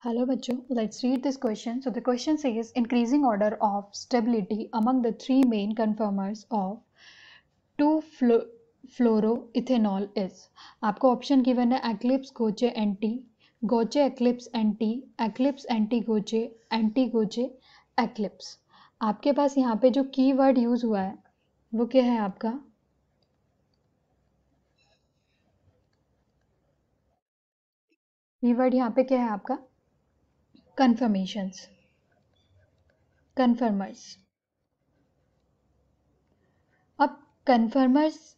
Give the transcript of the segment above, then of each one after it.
Hello बच्चों, let's read this question. So the question says increasing order of stability among the three main conformers of 2-fluoroethanol is. आपको option given है eclipse gauche anti, gauche eclipse anti gauche eclipse. आपके पास यहाँ पे जो keyword use हुआ है वो क्या है आपका? कीवर्ड यहाँ पे क्या है आपका? Conformations, conformers. अब कन्फर्मर्स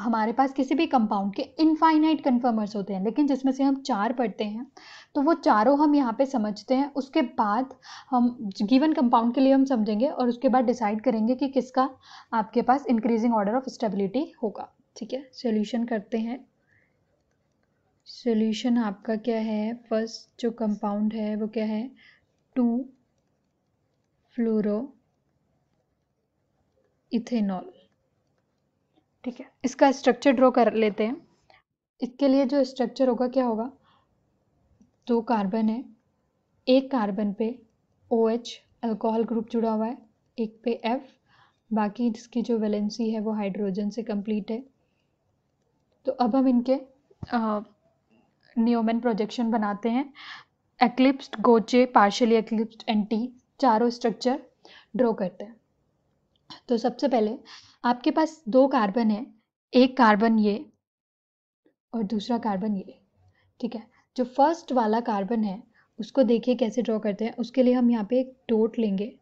हमारे पास किसी भी कंपाउंड के इनफाइनाइट कन्फर्मर्स होते हैं, लेकिन जिसमें से हम 4 पढ़ते हैं तो वो चारों हम यहाँ पे समझते हैं. उसके बाद हम गिवन कंपाउंड के लिए हम समझेंगे और उसके बाद डिसाइड करेंगे कि किसका आपके पास इंक्रीजिंग ऑर्डर ऑफ स्टेबिलिटी होगा. ठीक है, सॉल्यूशन करते हैं. सॉल्यूशन आपका क्या है? फर्स्ट जो कंपाउंड है वो क्या है? 2-फ्लोरोइथेनॉल. ठीक है, इसका स्ट्रक्चर ड्रॉ कर लेते हैं. इसके लिए जो स्ट्रक्चर होगा क्या होगा? 2 कार्बन है, एक कार्बन पे OH अल्कोहल ग्रुप जुड़ा हुआ है, एक पे F, बाकी इसकी जो वैलेंसी है वो हाइड्रोजन से कंप्लीट है. तो अब हम इनके न्यूमैन प्रोजेक्शन बनाते हैं. एक्लिप्स्ड, गोचे, पार्शियली एक्लिप्स्ड, एंटी, चारों स्ट्रक्चर ड्रॉ करते हैं. तो सबसे पहले आपके पास 2 कार्बन है, एक कार्बन ये और दूसरा कार्बन ये. ठीक है, जो फर्स्ट वाला कार्बन है उसको देखिए कैसे ड्रॉ करते हैं. उसके लिए हम यहाँ पे एक डॉट लेंगे.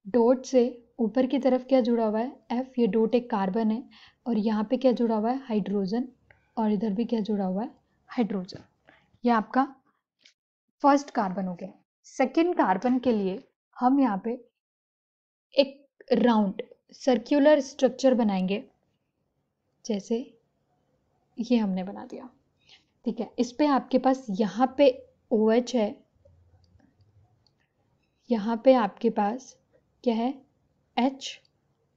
डॉट से ऊपर की तरफ क्या जुड़ा हुआ है? F. ये डॉट एक कार्बन है और यहाँ पे क्या जुड़ा हुआ है? हाइड्रोजन. और इधर भी क्या जुड़ा हुआ है? हाइड्रोजन. ये आपका फर्स्ट कार्बन हो गया. सेकेंड कार्बन के लिए हम यहाँ पे एक राउंड सर्कुलर स्ट्रक्चर बनाएंगे, जैसे ये हमने बना दिया. ठीक है, इस पे आपके पास यहाँ पे OH है, यहाँ पे आपके पास क्या है? H,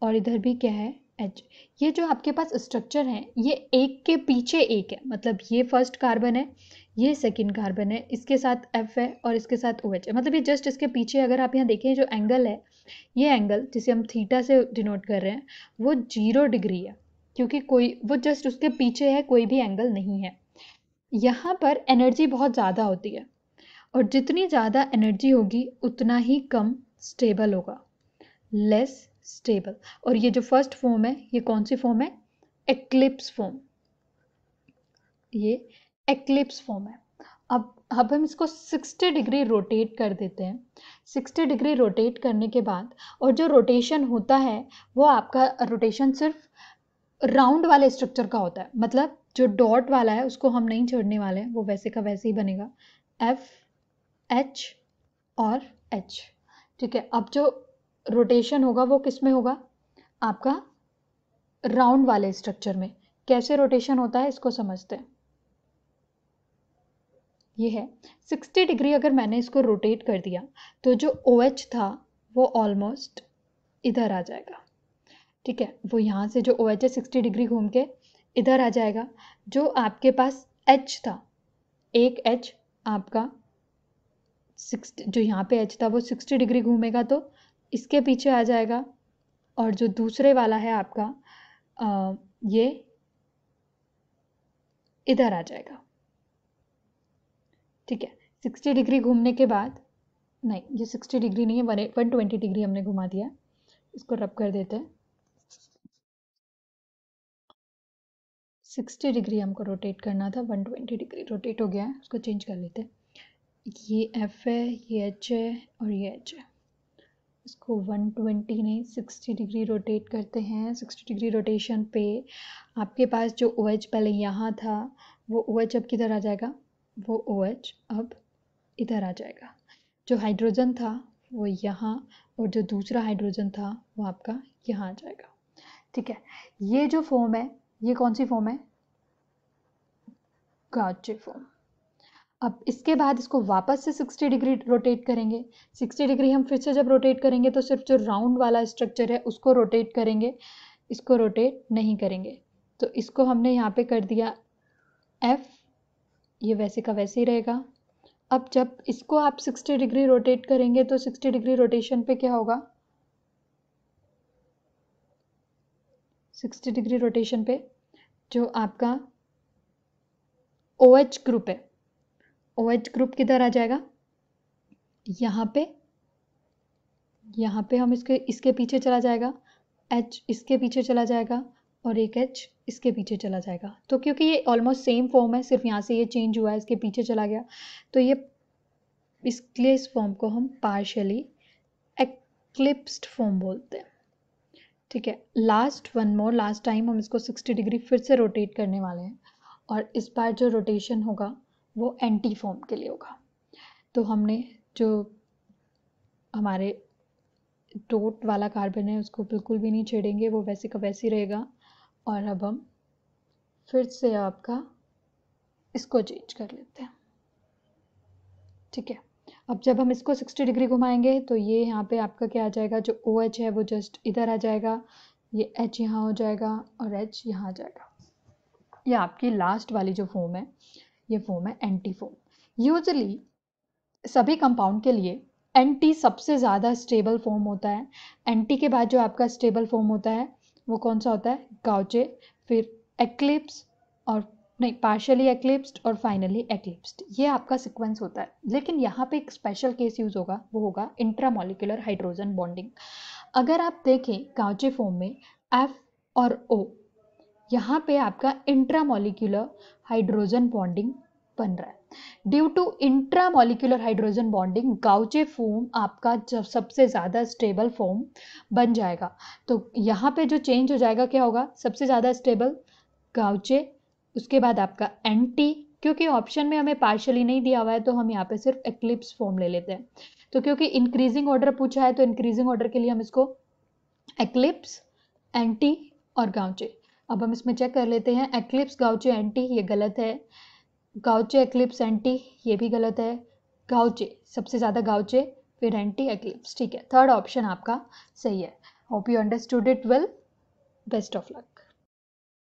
और इधर भी क्या है? H. ये जो आपके पास स्ट्रक्चर है ये एक के पीछे एक है, मतलब ये फर्स्ट कार्बन है, ये सेकंड कार्बन है, इसके साथ F है और इसके साथ OH है. मतलब ये जस्ट इसके पीछे. अगर आप यहाँ देखें जो एंगल है, ये एंगल जिसे हम थीटा से डिनोट कर रहे हैं वो 0 डिग्री है, क्योंकि कोई वो जस्ट उसके पीछे है, कोई भी एंगल नहीं है. यहाँ पर एनर्जी बहुत ज़्यादा होती है और जितनी ज़्यादा एनर्जी होगी उतना ही कम स्टेबल होगा, लेस स्टेबल. और ये जो फर्स्ट फॉर्म है ये कौन सी फॉर्म है? Eclipse form. ये एक्लिप्स फॉर्म है. अब हम इसको 60 डिग्री रोटेट कर देते हैं. 60 डिग्री रोटेट करने के बाद, और जो रोटेशन होता है वो आपका रोटेशन सिर्फ राउंड वाले स्ट्रक्चर का होता है. मतलब जो डॉट वाला है उसको हम नहीं छोड़ने वाले हैं, वो वैसे का वैसे ही बनेगा, F, H और H. ठीक है, अब जो रोटेशन होगा वो किस में होगा? आपका राउंड वाले स्ट्रक्चर में. कैसे रोटेशन होता है इसको समझते हैं. ये है 60 डिग्री. अगर मैंने इसको रोटेट कर दिया तो जो OH था वो ऑलमोस्ट इधर आ जाएगा. ठीक है, वो यहाँ से जो OH है 60 डिग्री घूम के इधर आ जाएगा. जो आपके पास H था, एक H आपका 60, जो यहाँ पे H था वो 60 डिग्री घूमेगा तो इसके पीछे आ जाएगा. और जो दूसरे वाला है आपका ये इधर आ जाएगा. ठीक है, 60 डिग्री घूमने के बाद, नहीं ये 60 डिग्री नहीं है, 120 डिग्री हमने घुमा दिया. इसको रब कर देते हैं. 60 डिग्री हमको रोटेट करना था, 120 डिग्री रोटेट हो गया है. उसको चेंज कर लेते हैं. ये F है, ये H है और ये H है. इसको 120 नहीं 60 डिग्री रोटेट करते हैं. 60 डिग्री रोटेशन पे आपके पास जो OH पहले यहाँ था वो OH अब किधर आ जाएगा? वो OH अब इधर आ जाएगा. जो हाइड्रोजन था वो यहाँ, और जो दूसरा हाइड्रोजन था वो आपका यहाँ आ जाएगा. ठीक है, ये जो फॉर्म है ये कौन सी फॉर्म है? गॉचे फॉर्म. अब इसके बाद इसको वापस से 60 डिग्री रोटेट करेंगे. 60 डिग्री हम फिर से जब रोटेट करेंगे तो सिर्फ जो राउंड वाला स्ट्रक्चर है उसको रोटेट करेंगे, इसको रोटेट नहीं करेंगे. तो इसको हमने यहाँ पे कर दिया F, ये वैसे का वैसे ही रहेगा. अब जब इसको आप 60 डिग्री रोटेट करेंगे तो 60 डिग्री रोटेशन पे क्या होगा, 60 डिग्री रोटेशन पे जो आपका OH ग्रुप है, OH ग्रुप किधर आ जाएगा, यहाँ पे हम इसके पीछे चला जाएगा, H इसके पीछे चला जाएगा और एक H इसके पीछे चला जाएगा। तो क्योंकि ये ऑलमोस्ट सेम फॉर्म है, सिर्फ यहाँ से ये चेंज हुआ है, इसके पीछे चला गया, तो ये इसलिए इस फॉर्म को हम पार्शियली एक्लिप्स्ड फॉर्म बोलते हैं। ठीक है, लास्ट टाइम हम इसको 60 डिग्री फिर से रोटेट करने वाले हैं और इस बार जो रोटेशन होगा वो एंटी फॉर्म के लिए होगा। तो हमने जो हमारे डॉट वाला कार्बन है उसको बिल्कुल भी नहीं छेड़ेंगे, वो वैसे का वैसे ही रहेगा। और अब हम फिर से आपका इसको चेंज कर लेते हैं। ठीक है, अब जब हम इसको 60 डिग्री घुमाएंगे तो ये यहाँ पे आपका क्या आ जाएगा, जो OH है वो जस्ट इधर आ जाएगा, ये H यहाँ हो जाएगा और H यहाँ आ जाएगा। ये आपकी लास्ट वाली जो फॉर्म है ये फॉर्म है एंटी फॉर्म। यूजुअली सभी कंपाउंड के लिए एंटी सबसे ज़्यादा स्टेबल फॉर्म होता है। एंटी के बाद जो आपका स्टेबल फॉर्म होता है वो कौन सा होता है, गाउचे, फिर एक्लिप्स और नहीं पार्शियली एक्लिप्स्ड और फाइनली एक्लिप्स्ड। ये आपका सीक्वेंस होता है। लेकिन यहाँ पे एक स्पेशल केस यूज़ होगा, वो होगा इंट्रामॉलिक्यूलर हाइड्रोजन बॉन्डिंग। अगर आप देखें गाउचे फॉर्म में F और O, यहाँ पे आपका इंट्रामॉलिक्यूलर हाइड्रोजन बॉन्डिंग बन रहा है। Due to intramolecular hydrogen bonding gauche form आपका जब सबसे ज़्यादा स्टेबल फॉर्म बन जाएगा। तो यहाँ पे जो चेंज हो जाएगा क्या होगा, सबसे ज़्यादा स्टेबल गाउचे, उसके बाद आपका एंटी, क्योंकि ऑप्शन में हमें पार्शियली नहीं दिया हुआ है तो हम यहाँ पे सिर्फ एक्लिप्स फॉर्म ले लेते हैं। तो क्योंकि इंक्रीजिंग ऑर्डर पूछा है तो इंक्रीजिंग ऑर्डर के लिए हम इसको एक्लिप्स, एंटी और गाउचे। अब हम इसमें चेक कर लेते हैं, एक्लिप्स गाउचे एंटी ये गलत है, गाउचे एक्लिप्स एंटी ये भी गलत है, गाउचे सबसे ज़्यादा गाउचे फिर एंटी एक्लिप्स। ठीक है, थर्ड ऑप्शन आपका सही है। Hope you understood it well, best of luck.